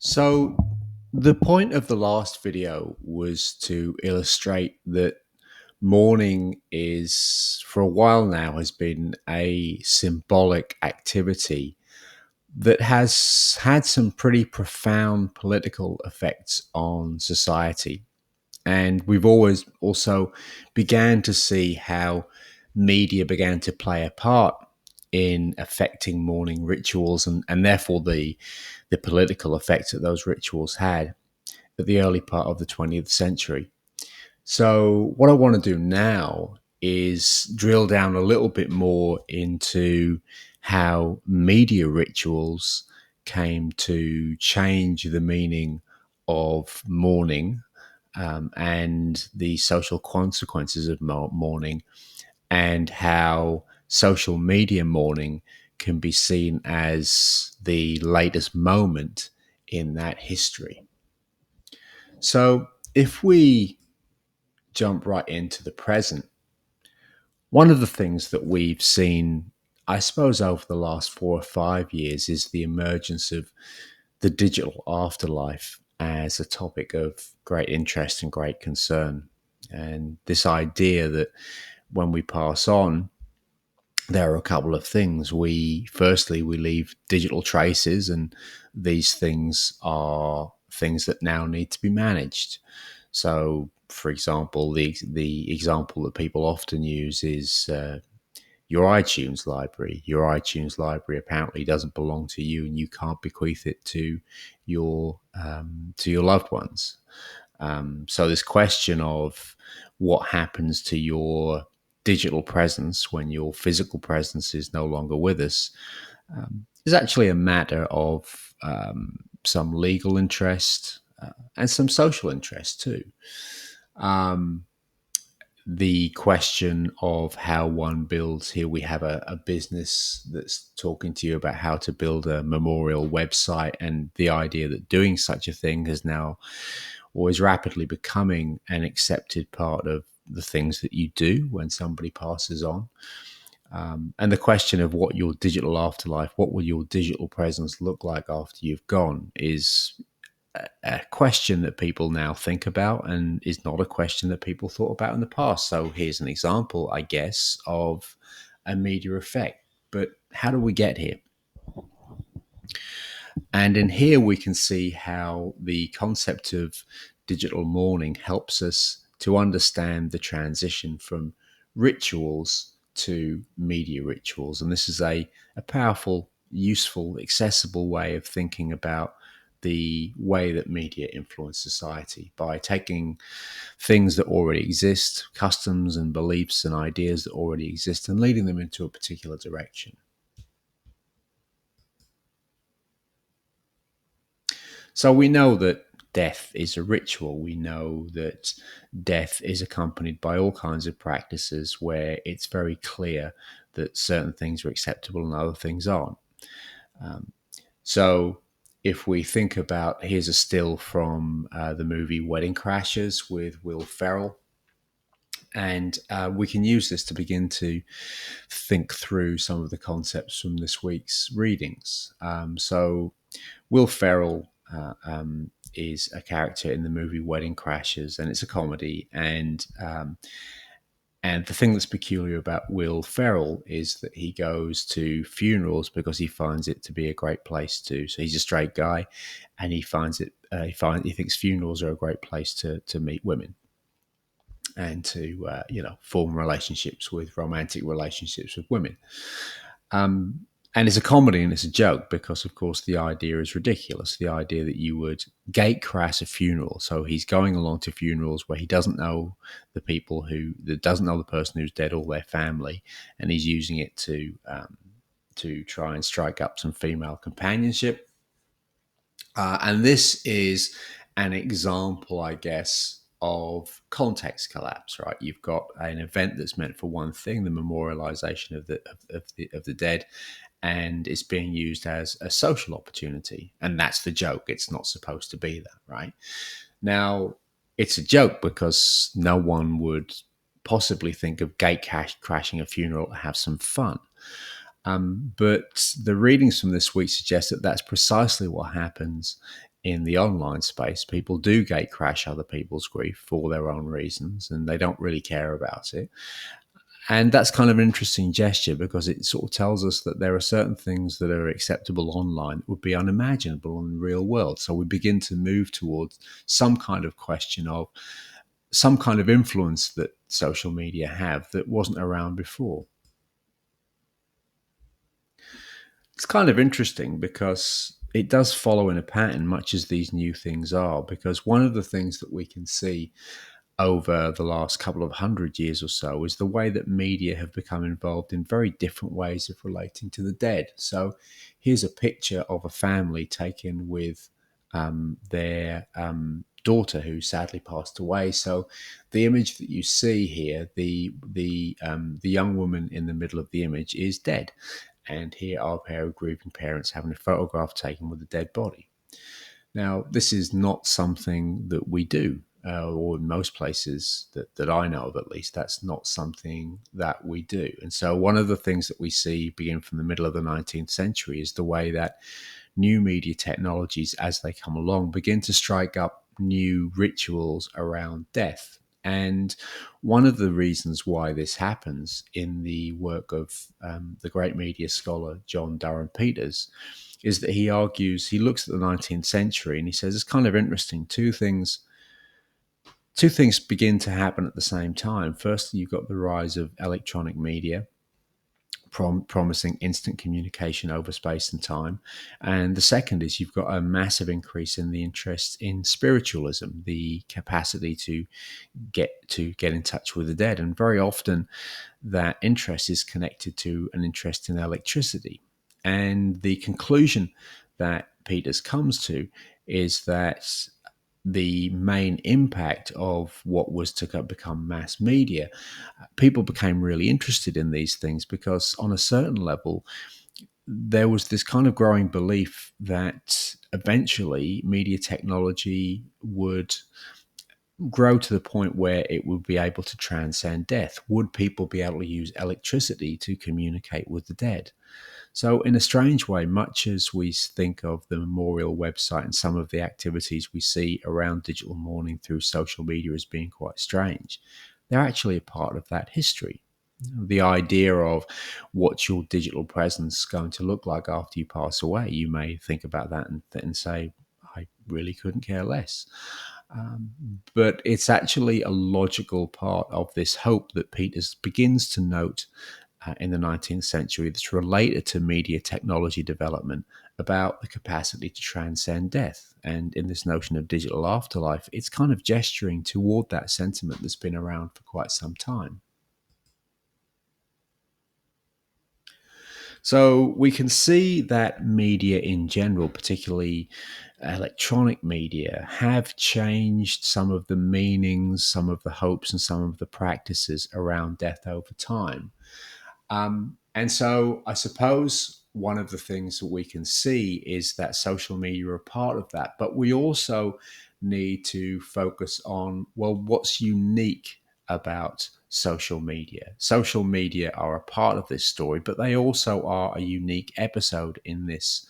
So, the point of the last video was to illustrate that mourning is, for a while now, has been a symbolic activity that has had some pretty profound political effects on society. And we've always also began to see how media began to play a part in affecting mourning rituals and therefore the political effects that those rituals had at the early part of the 20th century. So, what I want to do now is drill down a little bit more into how media rituals came to change the meaning of mourning and the social consequences of mourning, and how social media mourning can be seen as the latest moment in that history. So, if we jump right into the present, one of the things that we've seen, I suppose, over the last 4 or 5 years is the emergence of the digital afterlife as a topic of great interest and great concern. And this idea that when we pass on, there are a couple of things. We leave digital traces, and these things are things that now need to be managed. So, for example, the example that people often use is your iTunes library. Your iTunes library apparently doesn't belong to you, and you can't bequeath it to your loved ones. So this question of what happens to your digital presence when your physical presence is no longer with us is actually a matter of some legal interest and some social interest too. Um, the question of how one builds, here we have a business that's talking to you about how to build a memorial website, and the idea that doing such a thing is now or is rapidly becoming an accepted part of the things that you do when somebody passes on. And the question of what your digital afterlife, what will your digital presence look like after you've gone, is a question that people now think about and is not a question that people thought about in the past. So here's an example, I guess, of a media effect. But how do we get here? And in here, we can see how the concept of digital mourning helps us to understand the transition from rituals to media rituals. And this is a powerful, useful, accessible way of thinking about the way that media influence society by taking things that already exist, customs and beliefs and ideas that already exist, and leading them into a particular direction. So we know that death is a ritual. We know that death is accompanied by all kinds of practices where it's very clear that certain things are acceptable and other things aren't. Um, so if we think about, here's a still from the movie Wedding Crashers with Will Ferrell. And we can use this to begin to think through some of the concepts from this week's readings. So Will Ferrell is a character in the movie Wedding Crashers, and it's a comedy. And the thing that's peculiar about Will Ferrell is that he goes to funerals because he finds it to be a great place to. So he's a straight guy, and he finds it. He thinks funerals are a great place to meet women and to form relationships with romantic relationships with women. And it's a comedy and it's a joke because, of course, the idea is ridiculous. The idea that you would gate crash a funeral. So he's going along to funerals where he doesn't know that doesn't know the person who's dead or their family, and he's using it to try and strike up some female companionship. And this is an example, I guess, of context collapse. Right, you've got an event that's meant for one thing, the memorialization of the dead, and it's being used as a social opportunity. And that's the joke. It's not supposed to be that, right? Now, it's a joke because no one would possibly think of crashing a funeral to have some fun. But the readings from this week suggest that that's precisely what happens in the online space. People do gate crash other people's grief for their own reasons, and they don't really care about it. And that's kind of an interesting gesture because it sort of tells us that there are certain things that are acceptable online that would be unimaginable in the real world. So we begin to move towards some kind of question of some kind of influence that social media have that wasn't around before. It's kind of interesting because it does follow in a pattern, much as these new things are. Because one of the things that we can see over the last couple of hundred years or so is the way that media have become involved in very different ways of relating to the dead. So here's a picture of a family taken with their daughter who sadly passed away. So the image that you see here, the young woman in the middle of the image is dead, and here are a pair of grieving parents having a photograph taken with a dead body. Now, this is not something that we do, or in most places that I know of at least, that's not something that we do. And so, one of the things that we see begin from the middle of the 19th century is the way that new media technologies, as they come along, begin to strike up new rituals around death. And one of the reasons why this happens in the work of the great media scholar John Durham Peters is that he argues, he looks at the 19th century and he says it's kind of interesting. Two things begin to happen at the same time. Firstly, you've got the rise of electronic media, promising instant communication over space and time. And the second is you've got a massive increase in the interest in spiritualism, the capacity to get in touch with the dead. And very often that interest is connected to an interest in electricity. And the conclusion that Peters comes to is that the main impact of what was to become mass media, people became really interested in these things because, on a certain level, there was this kind of growing belief that eventually media technology would grow to the point where it would be able to transcend death. Would people be able to use electricity to communicate with the dead? So, in a strange way, much as we think of the memorial website and some of the activities we see around digital mourning through social media as being quite strange, they're actually a part of that history. The idea of what's your digital presence going to look like after you pass away, you may think about that and say, I really couldn't care less. But it's actually a logical part of this hope that Peters begins to note in the 19th century that's related to media technology development about the capacity to transcend death. And in this notion of digital afterlife, it's kind of gesturing toward that sentiment that's been around for quite some time. So we can see that media in general, particularly electronic media, have changed some of the meanings, some of the hopes, and some of the practices around death over time. And so I suppose one of the things that we can see is that social media are a part of that. But we also need to focus on, well, what's unique about social media? Social media are a part of this story, but they also are a unique episode in this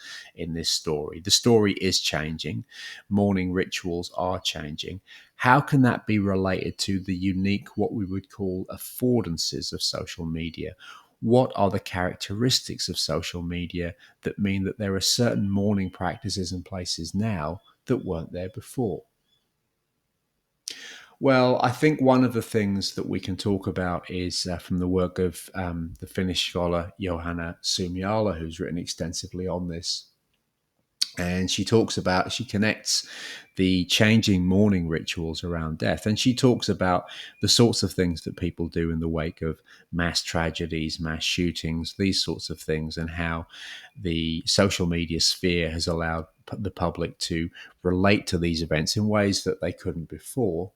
story. The story is changing. Mourning rituals are changing. How can that be related to the unique, what we would call affordances of social media? What are the characteristics of social media that mean that there are certain mourning practices and places now that weren't there before? Well, I think one of the things that we can talk about is from the work of the Finnish scholar Johanna Sumiala, who's written extensively on this. And she connects the changing mourning rituals around death. And she talks about the sorts of things that people do in the wake of mass tragedies, mass shootings, these sorts of things, and how the social media sphere has allowed the public to relate to these events in ways that they couldn't before.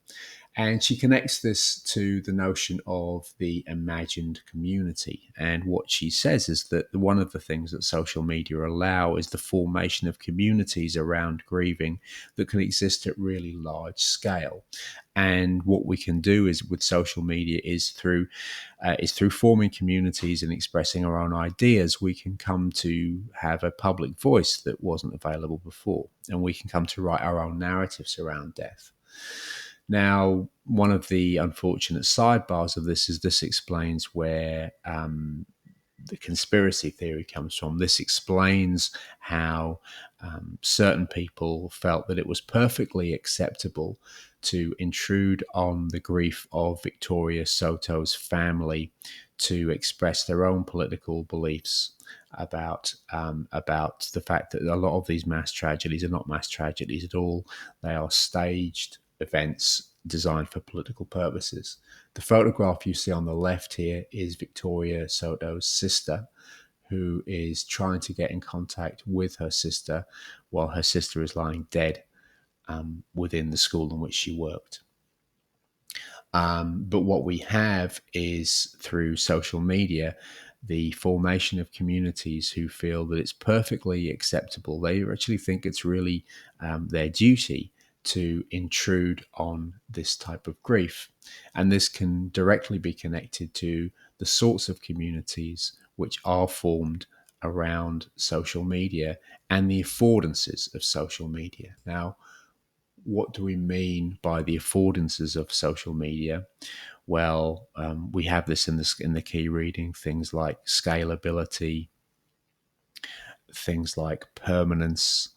And she connects this to the notion of the imagined community. And what she says is that one of the things that social media allow is the formation of communities around grieving that can exist at really large scale. And what we can do is with social media is through forming communities and expressing our own ideas, we can come to have a public voice that wasn't available before, and we can come to write our own narratives around death. Now, one of the unfortunate sidebars of this explains where the conspiracy theory comes from. This explains how certain people felt that it was perfectly acceptable to intrude on the grief of Victoria Soto's family to express their own political beliefs about the fact that a lot of these mass tragedies are not mass tragedies at all. They are staged events designed for political purposes. The photograph you see on the left here is Victoria Soto's sister, who is trying to get in contact with her sister while her sister is lying dead within the school in which she worked. But what we have is through social media, the formation of communities who feel that it's perfectly acceptable. They actually think it's really their duty to intrude on this type of grief. And this can directly be connected to the sorts of communities which are formed around social media and the affordances of social media. Now, what do we mean by the affordances of social media? Well, we have this in the key reading, things like scalability, things like permanence,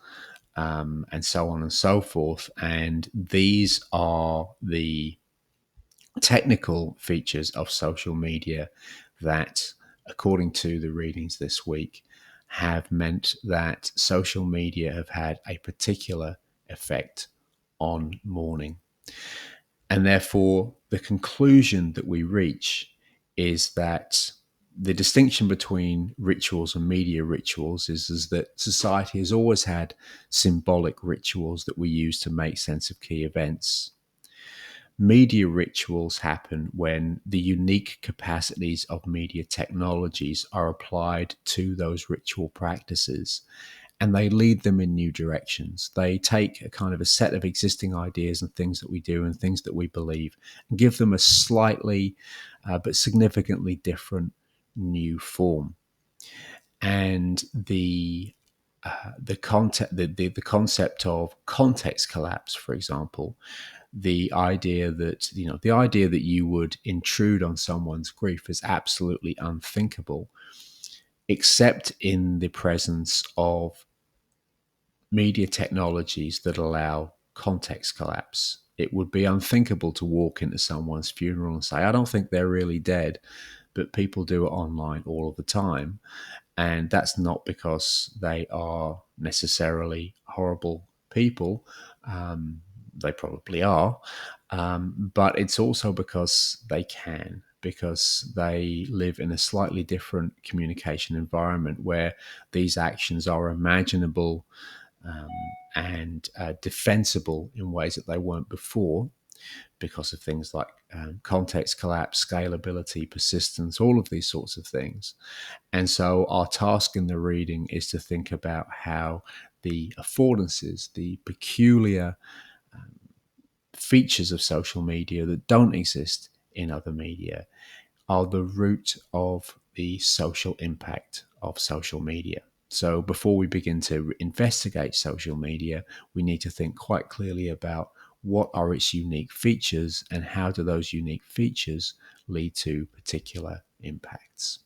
and so on and so forth. And these are the technical features of social media that, according to the readings this week, have meant that social media have had a particular effect on mourning. And therefore, the conclusion that we reach is that the distinction between rituals and media rituals is that society has always had symbolic rituals that we use to make sense of key events. Media rituals happen when the unique capacities of media technologies are applied to those ritual practices, and they lead them in new directions. They take a kind of a set of existing ideas and things that we do and things that we believe and give them a slightly but significantly different new form. And the concept of context collapse, for example, the idea that you would intrude on someone's grief is absolutely unthinkable, except in the presence of media technologies that allow context collapse. It would be unthinkable to walk into someone's funeral and say, I don't think they're really dead, but people do it online all of the time. And that's not because they are necessarily horrible people. They probably are. But it's also because because they live in a slightly different communication environment where these actions are imaginable and defensible in ways that they weren't before, because of things like context collapse, scalability, persistence, all of these sorts of things. And so our task in the reading is to think about how the affordances, the peculiar features of social media that don't exist in other media, are the root of the social impact of social media. So before we begin to investigate social media, we need to think quite clearly about what are its unique features and how do those unique features lead to particular impacts.